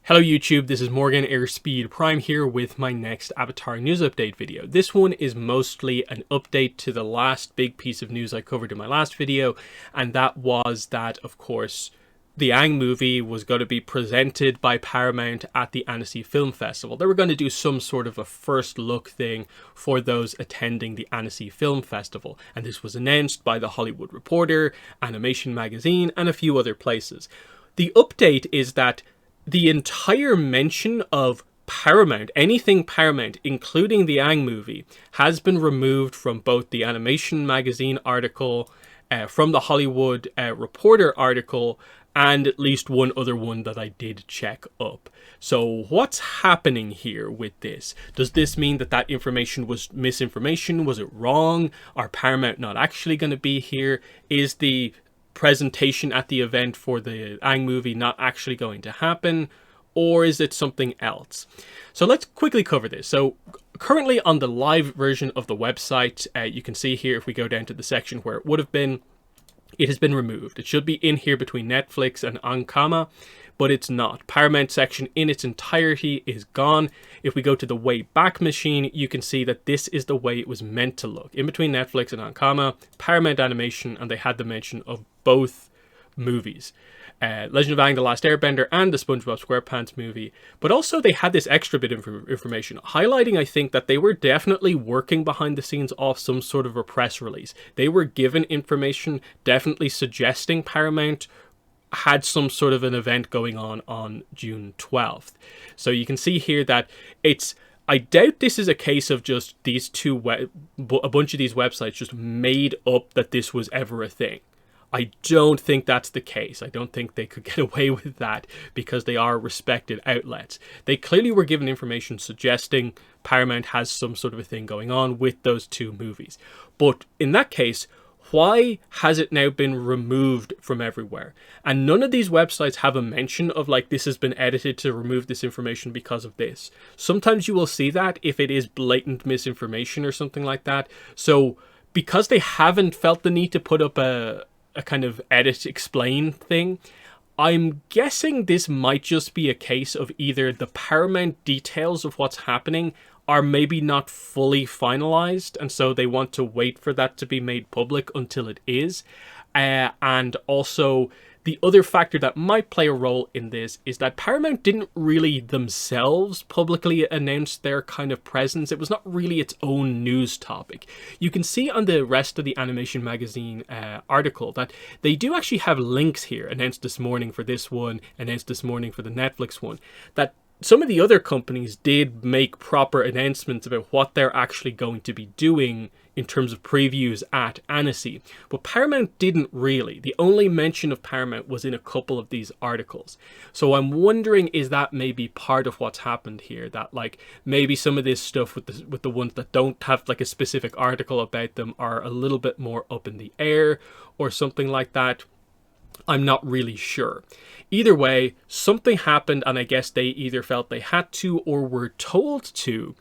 Hello YouTube, this is Morgan Airspeed Prime here with my next Avatar news update video. This one is mostly an update to the last big piece of news I covered in my last video, and that was that, of course, the Aang movie was going to be presented by Paramount at the Annecy Film Festival. They were going to do some sort of a first look thing for those attending the Annecy Film Festival, and this was announced by The Hollywood Reporter, Animation Magazine, and a few other places. The update is that the entire mention of Paramount, anything Paramount, including the Aang movie, has been removed from both the Animation Magazine article, from the Hollywood Reporter article, and at least one other one that I did check up. So what's happening here with this? Does this mean that that information was misinformation? Was it wrong? Are Paramount not actually going to be here? Is the presentation at the event for the Aang movie not actually going to happen, or is it something else? So let's quickly cover this. So currently on the live version of the website, you can see here, if we go down to the section where it would have been, it has been removed. It should be in here between Netflix and Ankama, but it's not. Paramount section in its entirety is gone. If we go to the Wayback Machine, you can see that this is the way it was meant to look. In between Netflix and Ankama, Paramount Animation, and they had the mention of both movies. Legend of Aang, The Last Airbender, and the SpongeBob SquarePants movie. But also they had this extra bit of information, highlighting, I think, that they were definitely working behind the scenes off some sort of a press release. They were given information definitely suggesting Paramount had some sort of an event going on June 12th. So you can see here that it's, I doubt this is a case of just these two, a bunch of these websites just made up that this was ever a thing. I don't think that's the case. I don't think they could get away with that because they are respected outlets. They clearly were given information suggesting Paramount has some sort of a thing going on with those two movies. But in that case, why has it now been removed from everywhere? And none of these websites have a mention of like, this has been edited to remove this information because of this. Sometimes you will see that if it is blatant misinformation or something like that. So because they haven't felt the need to put up a kind of edit explain thing, I'm guessing this might just be a case of either the Paramount details of what's happening are maybe not fully finalized, and so they want to wait for that to be made public until it is. And also, the other factor that might play a role in this is that Paramount didn't really themselves publicly announce their kind of presence. It was not really its own news topic. You can see on the rest of the Animation Magazine article that they do actually have links here, announced this morning for this one, announced this morning for the Netflix one, that some of the other companies did make proper announcements about what they're actually going to be doing in terms of previews at Annecy. But Paramount didn't really. The only mention of Paramount was in a couple of these articles. So I'm wondering, is that maybe part of what's happened here? That like maybe some of this stuff with the ones that don't have like a specific article about them are a little bit more up in the air or something like that. I'm not really sure. Either way, something happened, and I guess they either felt they had to or were told to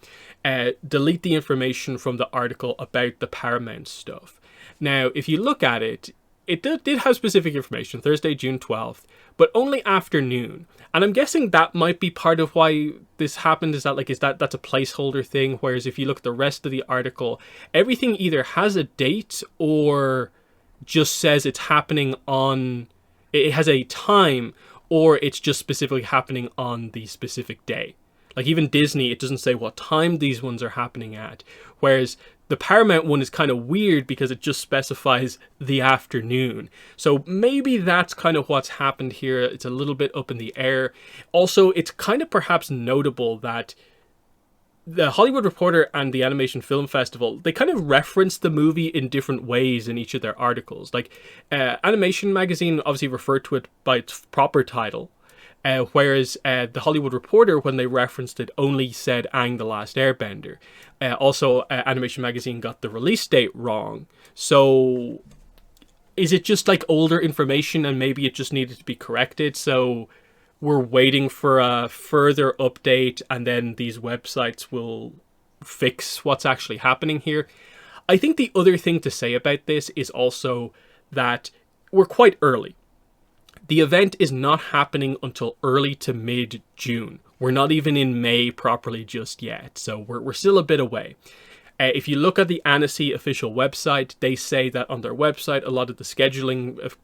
delete the information from the article about the Paramount stuff. Now, if you look at it, it did have specific information, Thursday, June 12th, but only afternoon. And I'm guessing that might be part of why this happened, is that that's a placeholder thing, whereas if you look at the rest of the article, everything either has a date or just says it's happening on, it has a time, or it's just specifically happening on the specific day. Like even Disney, it doesn't say what time these ones are happening at, whereas the Paramount one is kind of weird because it just specifies the afternoon. So maybe that's kind of what's happened here. It's a little bit up in the air. Also, it's kind of perhaps notable that the Hollywood Reporter and the Animation Film Festival, they kind of reference the movie in different ways in each of their articles. Like Animation Magazine obviously referred to it by its proper title, whereas the Hollywood Reporter, when they referenced it, only said Aang the Last Airbender. Also, Animation Magazine got the release date wrong. So is it just like older information and maybe it just needed to be corrected? So we're waiting for a further update and then these websites will fix what's actually happening here. I think the other thing to say about this is also that we're quite early. The event is not happening until early to mid-June. We're not even in May properly just yet, so we're still a bit away. If you look at the Annecy official website, they say that on their website, a lot of the scheduling of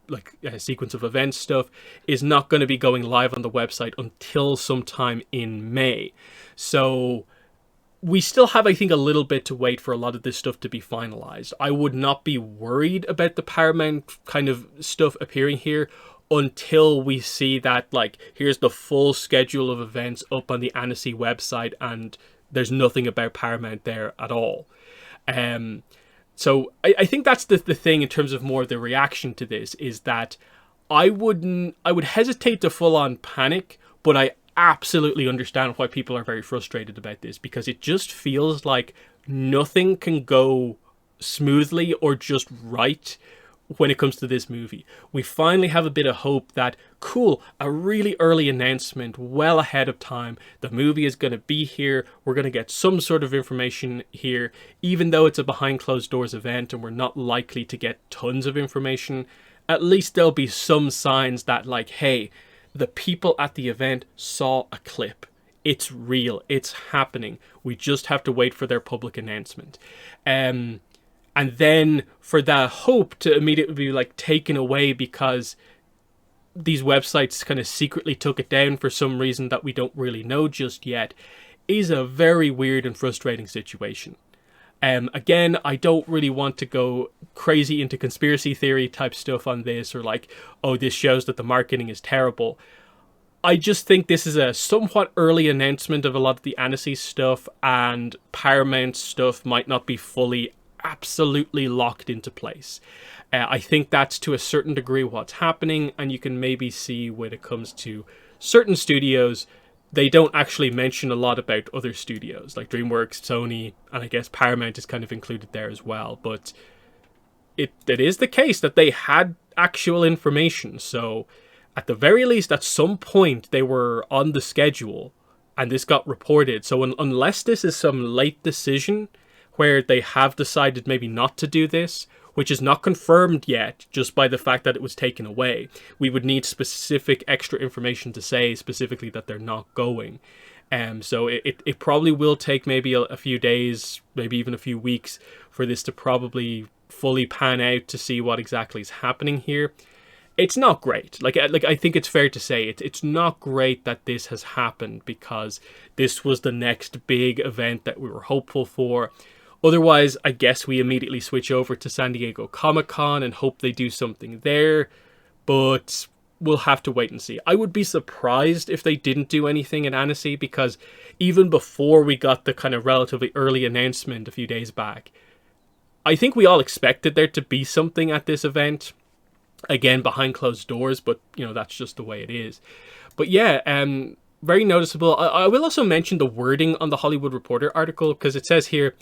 sequence of events stuff is not going to be going live on the website until sometime in May. So we still have, I think, a little bit to wait for a lot of this stuff to be finalized. I would not be worried about the Paramount kind of stuff appearing here until we see that, like, here's the full schedule of events up on the Annecy website and there's nothing about Paramount there at all. So I think that's the thing in terms of more of the reaction to this, is that I would hesitate to full on panic, but I absolutely understand why people are very frustrated about this, because it just feels like nothing can go smoothly or just right when it comes to this movie. We finally have a bit of hope that, cool, a really early announcement well ahead of time. The movie is going to be here. We're going to get some sort of information here, even though it's a behind closed doors event and we're not likely to get tons of information. At least there'll be some signs that, like, hey, the people at the event saw a clip. It's real. It's happening. We just have to wait for their public announcement. And then for that hope to immediately be like taken away because these websites kind of secretly took it down for some reason that we don't really know just yet, is a very weird and frustrating situation. Again, I don't really want to go crazy into conspiracy theory type stuff on this, or like, oh, this shows that the marketing is terrible. I just think this is a somewhat early announcement of a lot of the Annecy stuff, and Paramount stuff might not be fully absolutely locked into place. I think that's to a certain degree what's happening, and you can maybe see when it comes to certain studios, they don't actually mention a lot about other studios like DreamWorks, Sony, and I guess Paramount is kind of included there as well. But it is the case that they had actual information, so at the very least at some point they were on the schedule and this got reported. So unless this is some late decision where they have decided maybe not to do this, which is not confirmed yet just by the fact that it was taken away, we would need specific extra information to say specifically that they're not going. So it probably will take maybe a few days, maybe even a few weeks for this to probably fully pan out to see what exactly is happening here. It's not great. Like I think it's fair to say it's not great that this has happened, because this was the next big event that we were hopeful for. Otherwise, I guess we immediately switch over to San Diego Comic-Con and hope they do something there, but we'll have to wait and see. I would be surprised if they didn't do anything at Annecy, because even before we got the kind of relatively early announcement a few days back, I think we all expected there to be something at this event. Again, behind closed doors, but you know, that's just the way it is. But yeah, very noticeable. I will also mention the wording on the Hollywood Reporter article, because it says here,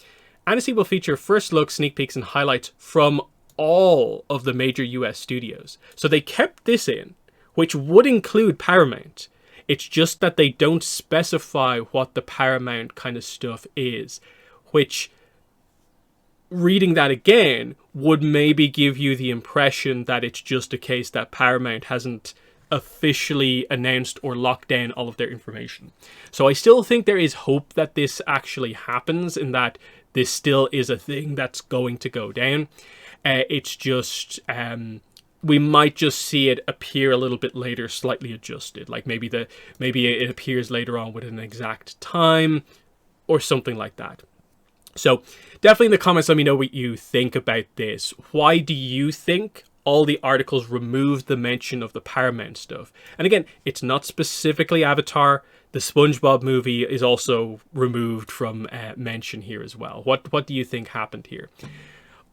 Annecy will feature first look, sneak peeks, and highlights from all of the major US studios. So they kept this in, which would include Paramount. It's just that they don't specify what the Paramount kind of stuff is, which, reading that again, would maybe give you the impression that it's just a case that Paramount hasn't officially announced or locked down all of their information. So I still think there is hope that this actually happens, in that this still is a thing that's going to go down. It's just, we might just see it appear a little bit later, slightly adjusted. Like maybe it appears later on with an exact time or something like that. So definitely in the comments, let me know what you think about this. Why do you think all the articles removed the mention of the Paramount stuff? And again, it's not specifically Avatar. The SpongeBob movie is also removed from mention here as well. What do you think happened here?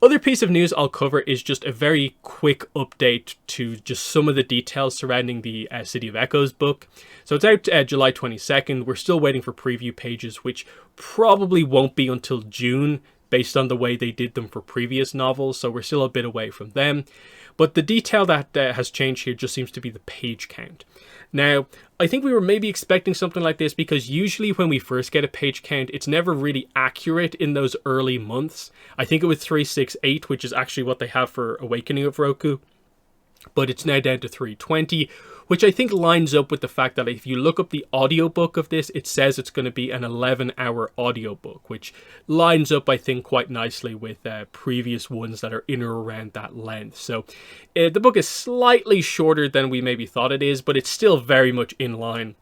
Other piece of news I'll cover is just a very quick update to just some of the details surrounding the City of Echoes book. So it's out July 22nd. We're still waiting for preview pages, which probably won't be until June based on the way they did them for previous novels. So we're still a bit away from them. But the detail that has changed here just seems to be the page count. Now, I think we were maybe expecting something like this, because usually when we first get a page count, it's never really accurate in those early months. I think it was 368, which is actually what they have for Awakening of Roku. but it's now down to 320, which I think lines up with the fact that if you look up the audiobook of this, it says it's going to be an 11-hour audiobook, which lines up, I think, quite nicely with previous ones that are in or around that length. So the book is slightly shorter than we maybe thought it is, but it's still very much in line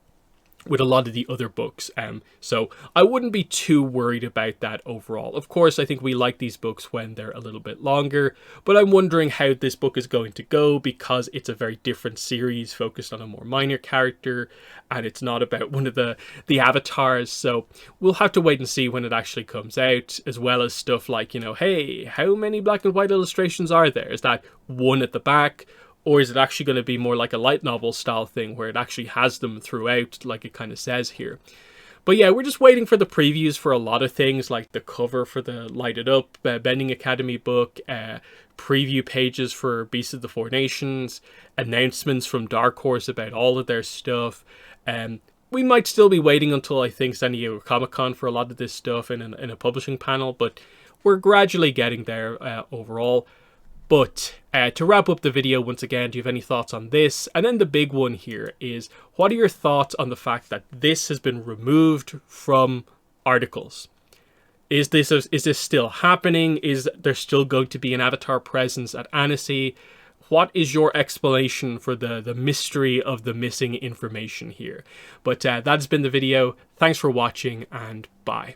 with a lot of the other books. So I wouldn't be too worried about that overall. Of course, I think we like these books when they're a little bit longer, but I'm wondering how this book is going to go, because it's a very different series focused on a more minor character, and it's not about one of the avatars. So we'll have to wait and see when it actually comes out, as well as stuff like, you know, hey, how many black and white illustrations are there? Is that one at the back? Or is it actually going to be more like a light novel style thing where it actually has them throughout, like it kind of says here? But yeah, we're just waiting for the previews for a lot of things, like the cover for the Light It Up Bending Academy book, preview pages for Beasts of the Four Nations, announcements from Dark Horse about all of their stuff. We might still be waiting until, I think, San Diego Comic-Con for a lot of this stuff in a publishing panel, but we're gradually getting there overall. But to wrap up the video, once again, do you have any thoughts on this? And then the big one here is, what are your thoughts on the fact that this has been removed from articles? Is this still happening? Is there still going to be an Avatar presence at Annecy? What is your explanation for the mystery of the missing information here? But that has been the video. Thanks for watching, and bye.